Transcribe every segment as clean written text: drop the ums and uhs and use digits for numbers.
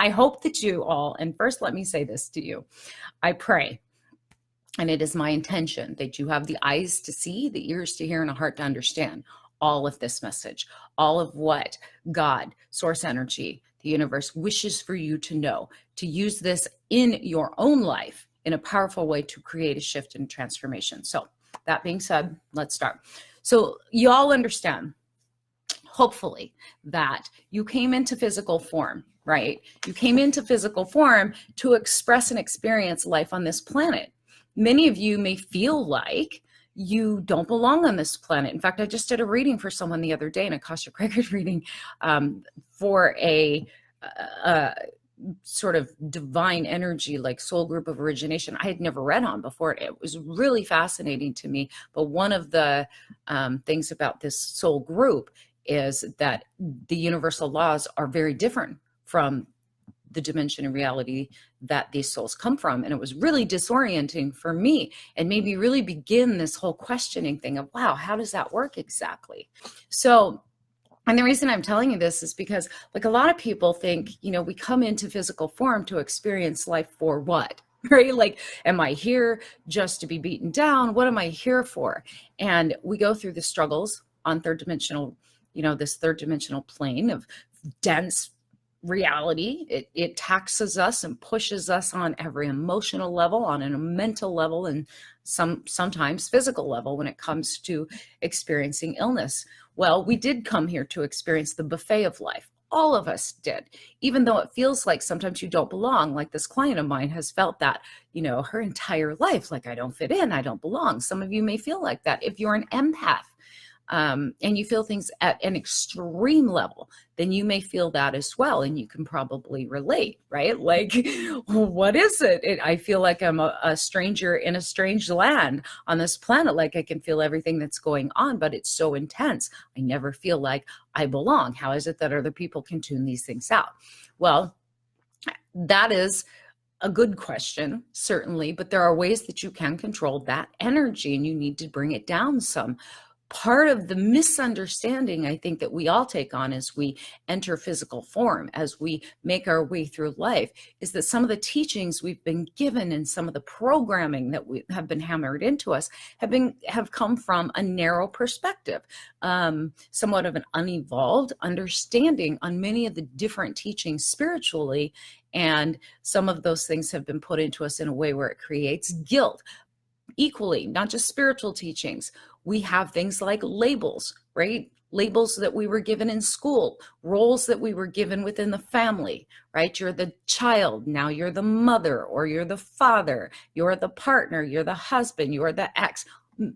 I hope that you all, and first let me say this to you. I pray, and it is my intention that you have the eyes to see, the ears to hear, and a heart to understand all of this message, all of what God, source energy, the universe wishes for you to know, to use this in your own life in a powerful way to create a shift and transformation. So that being said, let's start. So you all understand, hopefully, that you came into physical form, right? You came into physical form to express and experience life on this planet. Many of you may feel like you don't belong on this planet. In fact, I just did a reading for someone the other day, an Akashic Record reading, for a sort of divine energy, like soul group of origination I had never read on before. It was really fascinating to me. But one of the things about this soul group is that the universal laws are very different from the dimension of reality that these souls come from. And it was really disorienting for me and made me really begin this whole questioning thing of, wow, how does that work exactly? So, and the reason I'm telling you this is because, like, a lot of people think, we come into physical form to experience life for what? Right? Like, am I here just to be beaten down? What am I here for? And we go through the struggles on third dimensional, this third dimensional plane of dense reality. It taxes us and pushes us on every emotional level, on a mental level, and sometimes physical level when it comes to experiencing illness. Well, we did come here to experience the buffet of life. All of us did, even though it feels like sometimes you don't belong. Like this client of mine has felt that, her entire life, like, I don't fit in, I don't belong. Some of you may feel like that. If you're an empath, and you feel things at an extreme level, then you may feel that as well. And you can probably relate, right? Like, what is it? I feel like I'm a stranger in a strange land on this planet. Like, I can feel everything that's going on, but it's so intense. I never feel like I belong. How is it that other people can tune these things out? Well, that is a good question, certainly, but there are ways that you can control that energy, and you need to bring it down some. Part of the misunderstanding I think that we all take on as we enter physical form, as we make our way through life, is that some of the teachings we've been given and some of the programming that we have been hammered into us have come from a narrow perspective, somewhat of an unevolved understanding on many of the different teachings spiritually. And some of those things have been put into us in a way where it creates guilt. Equally, not just spiritual teachings. We have things like labels, right? Labels that we were given in school, roles that we were given within the family, right? You're the child, now you're the mother, or you're the father, you're the partner, you're the husband, you're the ex.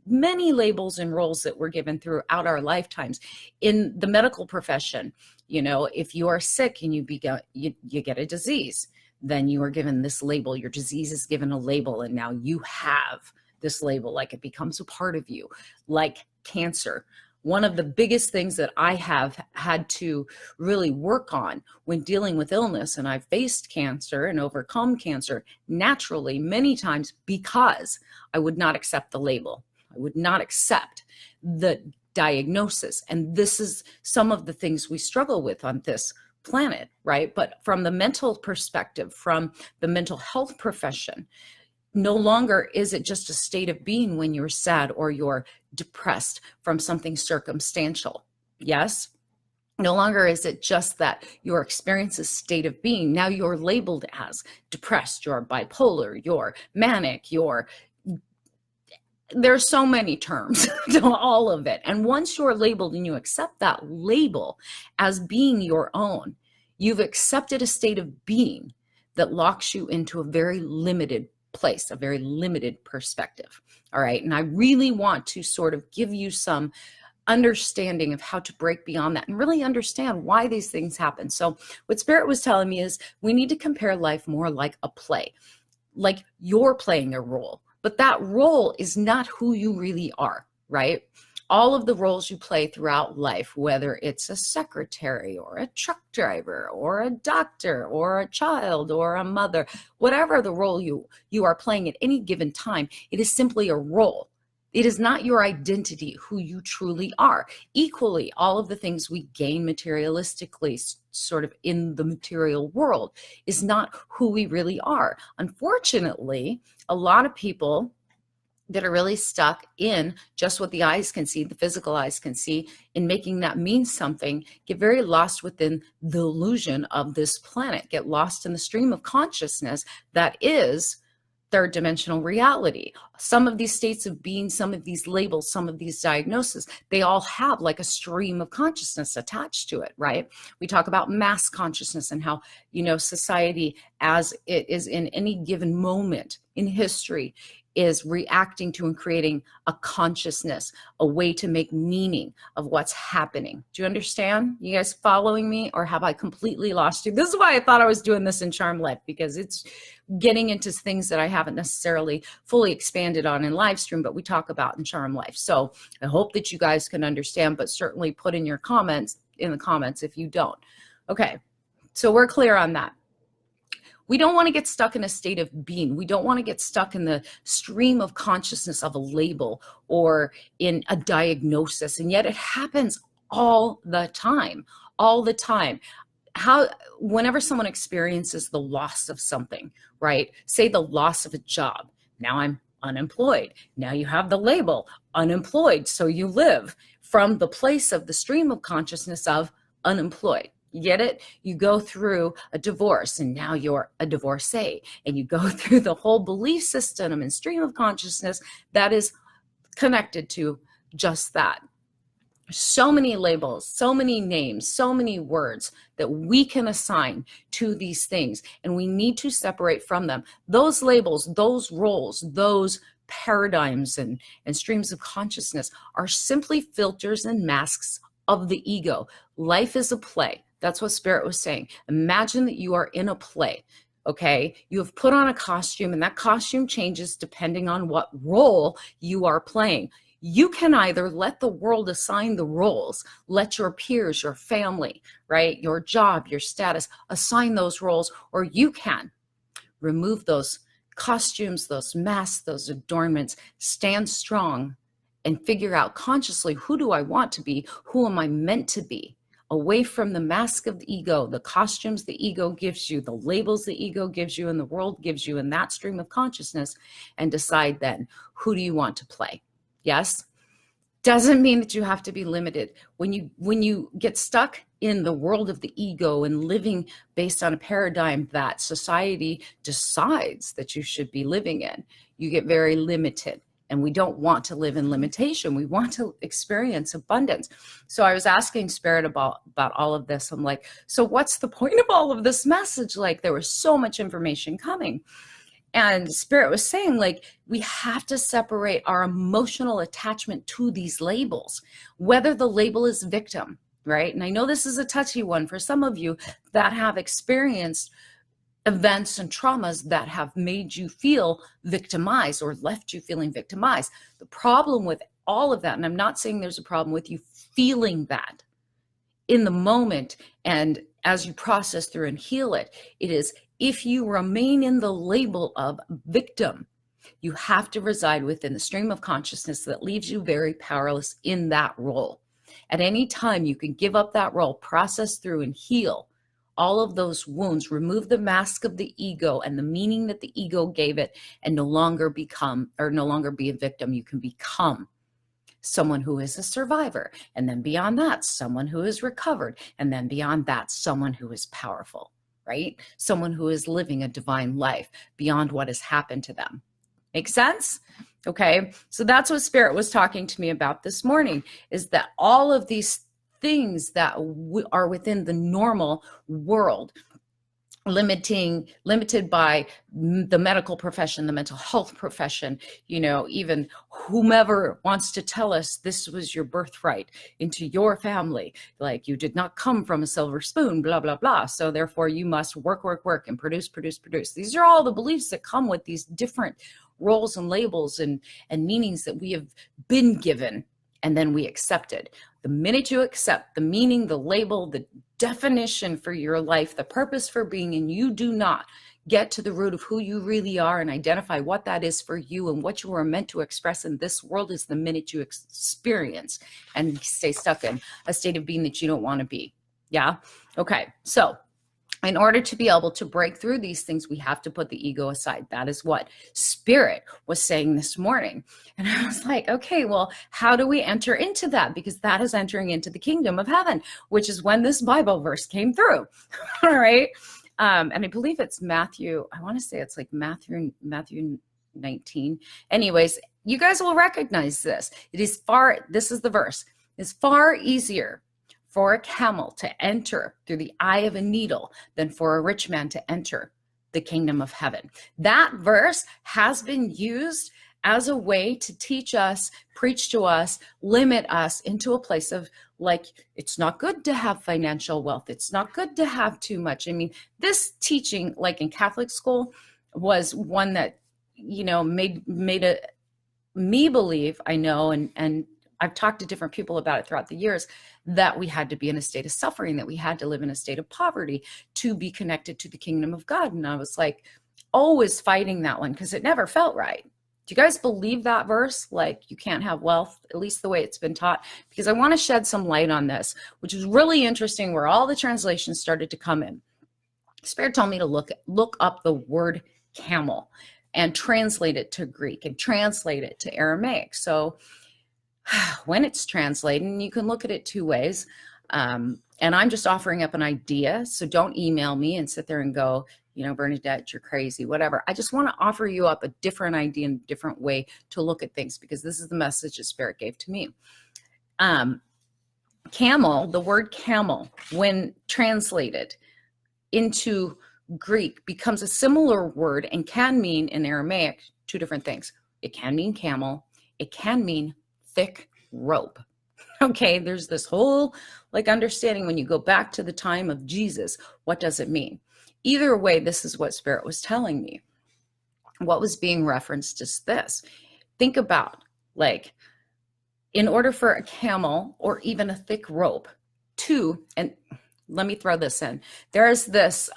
Many labels and roles that were given throughout our lifetimes. In the medical profession, if you are sick and you get a disease, then you are given this label. Your disease is given a label, and now you have this label, like it becomes a part of you, like cancer. One of the biggest things that I have had to really work on when dealing with illness, and I've faced cancer and overcome cancer naturally many times because I would not accept the label. I would not accept the diagnosis. And this is some of the things we struggle with on this planet, right? But from the mental perspective, from the mental health profession, no longer is it just a state of being when you're sad or you're depressed from something circumstantial. Yes? No longer is it just that your experience is state of being. Now you're labeled as depressed, you're bipolar, you're manic, there's so many terms to all of it. And once you're labeled and you accept that label as being your own, you've accepted a state of being that locks you into a very limited place, a very limited perspective. All right. And I really want to sort of give you some understanding of how to break beyond that and really understand why these things happen. So what Spirit was telling me is we need to compare life more like a play, like you're playing a role, but that role is not who you really are, right? All of the roles you play throughout life, whether it's a secretary or a truck driver or a doctor or a child or a mother, whatever the role you are playing at any given time, it is simply a role. It is not your identity, who you truly are. Equally, all of the things we gain materialistically, sort of in the material world, is not who we really are. Unfortunately, a lot of people that are really stuck in just what the eyes can see, the physical eyes can see, in making that mean something, get very lost within the illusion of this planet, get lost in the stream of consciousness that is third dimensional reality. Some of these states of being, some of these labels, some of these diagnoses, they all have like a stream of consciousness attached to it, right? We talk about mass consciousness and how, society as it is in any given moment in history is reacting to and creating a consciousness, a way to make meaning of what's happening. Do you understand? You guys following me, or have I completely lost you? This is why I thought I was doing this in Charm Life, because it's getting into things that I haven't necessarily fully expanded on in live stream, but we talk about in Charm Life. So I hope that you guys can understand, but certainly put in your comments, in the comments if you don't. Okay, so we're clear on that. We don't want to get stuck in a state of being. We don't want to get stuck in the stream of consciousness of a label or in a diagnosis. And yet it happens all the time, all the time. Whenever someone experiences the loss of something, right? Say the loss of a job. Now I'm unemployed. Now you have the label unemployed. So you live from the place of the stream of consciousness of unemployed. You get it? You go through a divorce and now you're a divorcee, and you go through the whole belief system and stream of consciousness that is connected to just that. So many labels, so many names, so many words that we can assign to these things, and we need to separate from them. Those labels, those roles, those paradigms and streams of consciousness are simply filters and masks of the ego. Life is a play. That's what Spirit was saying. Imagine that you are in a play, okay? You have put on a costume, and that costume changes depending on what role you are playing. You can either let the world assign the roles, let your peers, your family, right, your job, your status, assign those roles, or you can remove those costumes, those masks, those adornments, stand strong, and figure out consciously, who do I want to be? Who am I meant to be? Away from the mask of the ego, the costumes the ego gives you, the labels the ego gives you, and the world gives you in that stream of consciousness, and decide then, who do you want to play? Yes? Doesn't mean that you have to be limited. When you get stuck in the world of the ego and living based on a paradigm that society decides that you should be living in, you get very limited. And we don't want to live in limitation. We want to experience abundance. So I was asking Spirit about all of this. I'm like, so what's the point of all of this message? Like, there was so much information coming. And Spirit was saying, like, we have to separate our emotional attachment to these labels, whether the label is victim, right? And I know this is a touchy one for some of you that have experienced events and traumas that have made you feel victimized or left you feeling victimized. The problem with all of that, and I'm not saying there's a problem with you feeling that in the moment and as you process through and heal it, it is, if you remain in the label of victim, you have to reside within the stream of consciousness that leaves you very powerless in that role. At any time, you can give up that role, process through and heal all of those wounds, remove the mask of the ego and the meaning that the ego gave it, and no longer be a victim. You can become someone who is a survivor. And then beyond that, someone who is recovered. And then beyond that, someone who is powerful, right? Someone who is living a divine life beyond what has happened to them. Make sense? Okay. So that's what Spirit was talking to me about this morning, is that all of these things that are within the normal world, limited by the medical profession, the mental health profession, even whomever wants to tell us this was your birthright into your family, like you did not come from a silver spoon, blah, blah, blah. So therefore you must work, and produce. These are all the beliefs that come with these different roles and labels and meanings that we have been given, and then we accepted. The minute you accept the meaning, the label, the definition for your life, the purpose for being, and you do not get to the root of who you really are and identify what that is for you and what you are meant to express in this world, is the minute you experience and stay stuck in a state of being that you don't want to be. Yeah. Okay. So in order to be able to break through these things, we have to put the ego aside. That is what Spirit was saying this morning. And I was like, okay, well, how do we enter into that? Because that is entering into the kingdom of heaven, which is when this Bible verse came through. All right. And I believe it's Matthew. I want to say it's like Matthew 19. Anyways, you guys will recognize this. This is the verse. It's far easier for a camel to enter through the eye of a needle than for a rich man to enter the kingdom of heaven. That verse has been used as a way to teach us, preach to us, limit us into a place of like, it's not good to have financial wealth. It's not good to have too much. I mean, this teaching, like in Catholic school, was one that, made me believe, I know, and I've talked to different people about it throughout the years, that we had to be in a state of suffering, that we had to live in a state of poverty to be connected to the kingdom of God. And I was like, always fighting that one because it never felt right. Do you guys believe that verse? Like, you can't have wealth, at least the way it's been taught? Because I want to shed some light on this, which is really interesting, where all the translations started to come in. Spirit told me to look up the word camel and translate it to Greek and translate it to Aramaic. So when it's translated, and you can look at it two ways, and I'm just offering up an idea, so don't email me and sit there and go, Bernadette, you're crazy, whatever. I just want to offer you up a different idea and a different way to look at things, because this is the message that Spirit gave to me. Camel, the word camel, when translated into Greek, becomes a similar word and can mean in Aramaic two different things. It can mean camel. It can mean thick rope. Okay, there's this whole understanding when you go back to the time of Jesus, what does it mean? Either way, this is what Spirit was telling me. What was being referenced is this. Think about, in order for a camel or even a thick rope and let me throw this in. There's this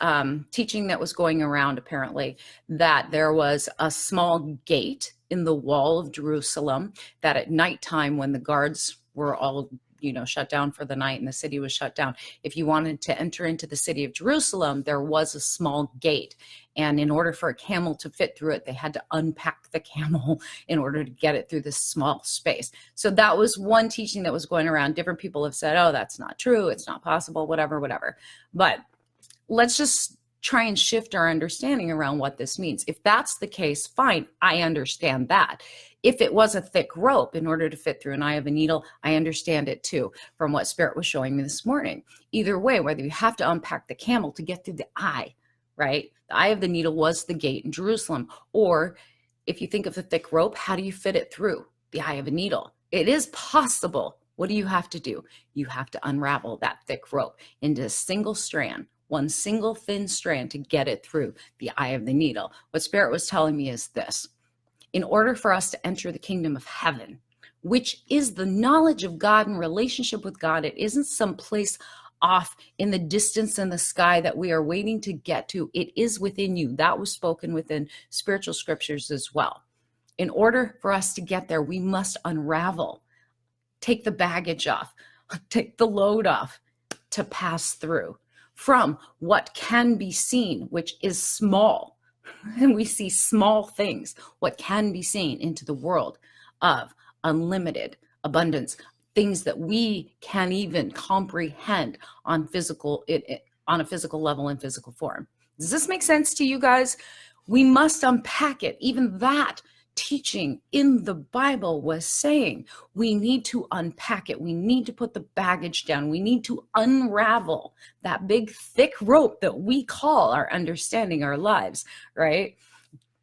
teaching that was going around, apparently, that there was a small gate in the wall of Jerusalem that at nighttime, when the guards were all, shut down for the night and the city was shut down, if you wanted to enter into the city of Jerusalem, there was a small gate. And in order for a camel to fit through it, they had to unpack the camel in order to get it through this small space. So that was one teaching that was going around. Different people have said, oh, that's not true, it's not possible, whatever. But let's just try and shift our understanding around what this means. If that's the case, fine, I understand that. If it was a thick rope in order to fit through an eye of a needle, I understand it too, from what Spirit was showing me this morning. Either way, whether you have to unpack the camel to get through the eye, right? The eye of the needle was the gate in Jerusalem. Or if you think of the thick rope, how do you fit it through the eye of a needle? It is possible. What do you have to do? You have to unravel that thick rope into a single strand, one single thin strand, to get it through the eye of the needle. What Spirit was telling me is this. In order for us to enter the kingdom of heaven, which is the knowledge of God and relationship with God, it isn't someplace off in the distance in the sky that we are waiting to get to. It is within you. That was spoken within spiritual scriptures as well. In order for us to get there, we must unravel, take the baggage off, take the load off to pass through from what can be seen, which is small. And we see small things, what can be seen, into the world of unlimited abundance, things that we can't even comprehend on a physical level in physical form. Does this make sense to you guys? We must unpack it. Even that teaching in the Bible was saying we need to unpack it. We need to put the baggage down. We need to unravel that big thick rope that we call our understanding, our lives, right?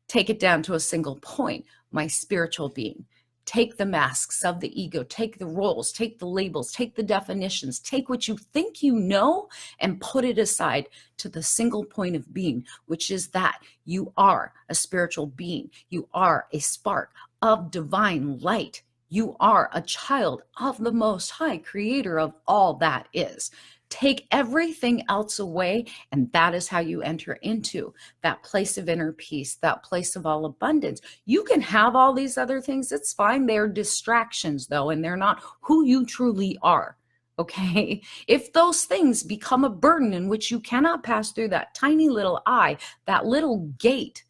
Take it down to a single point, my spiritual being. Take the masks of the ego, take the roles, take the labels, take the definitions, take what you think you know and put it aside to the single point of being, which is that you are a spiritual being. You are a spark of divine light. You are a child of the Most High, creator of all that is. Take everything else away, and that is how you enter into that place of inner peace, that place of all abundance. You can have all these other things, it's fine. They're distractions, though, and they're not who you truly are. Okay. If those things become a burden in which you cannot pass through that tiny little eye, that little gate,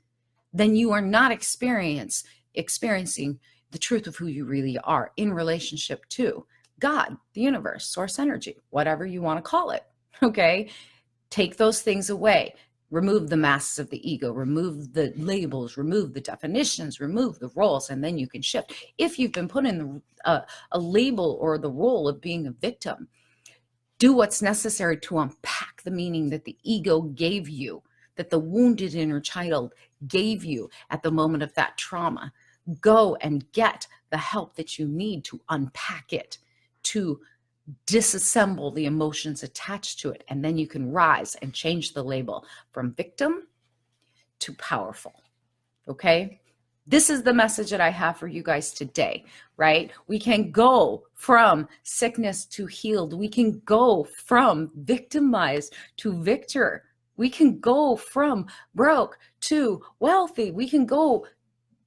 then you are not experiencing the truth of who you really are in relationship to God, the universe, source energy, whatever you want to call it. Okay. Take those things away. Remove the masks of the ego, remove the labels, remove the definitions, remove the roles, and then you can shift. If you've been put in a label or the role of being a victim, do what's necessary to unpack the meaning that the ego gave you, that the wounded inner child gave you at the moment of that trauma. Go and get the help that you need to unpack it, to disassemble the emotions attached to it, and then you can rise and change the label from victim to powerful. Okay? This is the message that I have for you guys today, right? We can go from sickness to healed. We can go from victimized to victor. We can go from broke to wealthy. We can go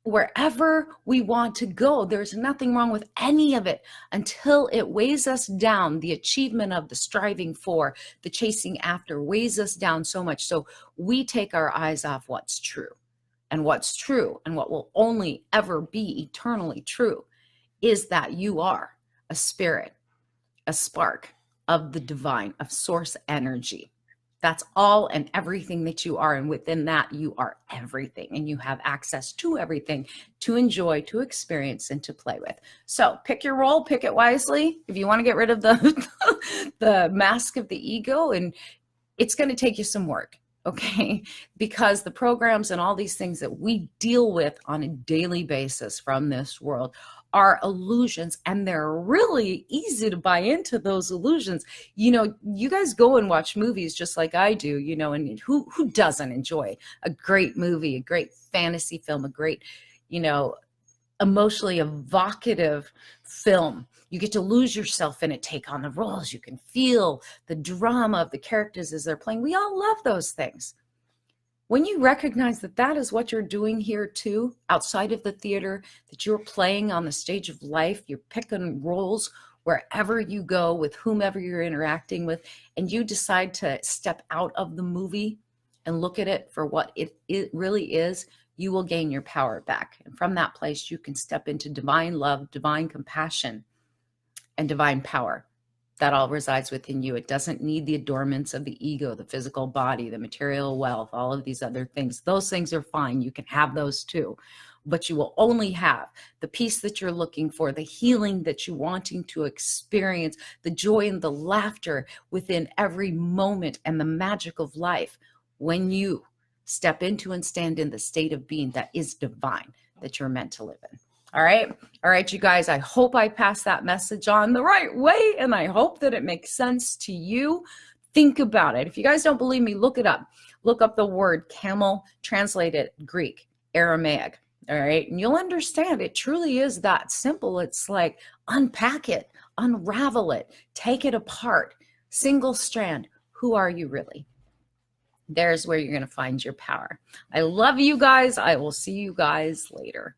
wherever we want to go. There's nothing wrong with any of it until it weighs us down. The achievement of, the striving for, the chasing after weighs us down so much so we take our eyes off what's true. And what's true and what will only ever be eternally true is that you are a spirit, a spark of the divine, of source energy. That's all and everything that you are. And within that, you are everything. And you have access to everything to enjoy, to experience, and to play with. So pick your role, pick it wisely. If you want to get rid of the mask of the ego, and it's going to take you some work. Okay, because the programs and all these things that we deal with on a daily basis from this world are illusions, and they're really easy to buy into those illusions. You know, you guys go and watch movies just like I do, you know, and who doesn't enjoy a great movie, a great fantasy film, a great, you know, emotionally evocative film. You get to lose yourself in it, take on the roles. You can feel the drama of the characters as they're playing. We all love those things. When you recognize that that is what you're doing here too, outside of the theater, that you're playing on the stage of life, you're picking roles wherever you go with whomever you're interacting with, and you decide to step out of the movie and look at it for what it really is, you will gain your power back. And from that place, you can step into divine love, divine compassion, and divine power. That all resides within you. It doesn't need the adornments of the ego, the physical body, the material wealth, all of these other things. Those things are fine. You can have those too. But you will only have the peace that you're looking for, the healing that you're wanting to experience, the joy and the laughter within every moment, and the magic of life when you step into and stand in the state of being that is divine, that you're meant to live in. All right, you guys, I hope I passed that message on the right way, and I hope that it makes sense to you. Think about it. If you guys don't believe me, look it up. Look up the word camel, translated Greek, Aramaic. All right, and you'll understand it truly is that simple. It's like unpack it, unravel it, take it apart, single strand. Who are you really? There's where you're going to find your power. I love you guys. I will see you guys later.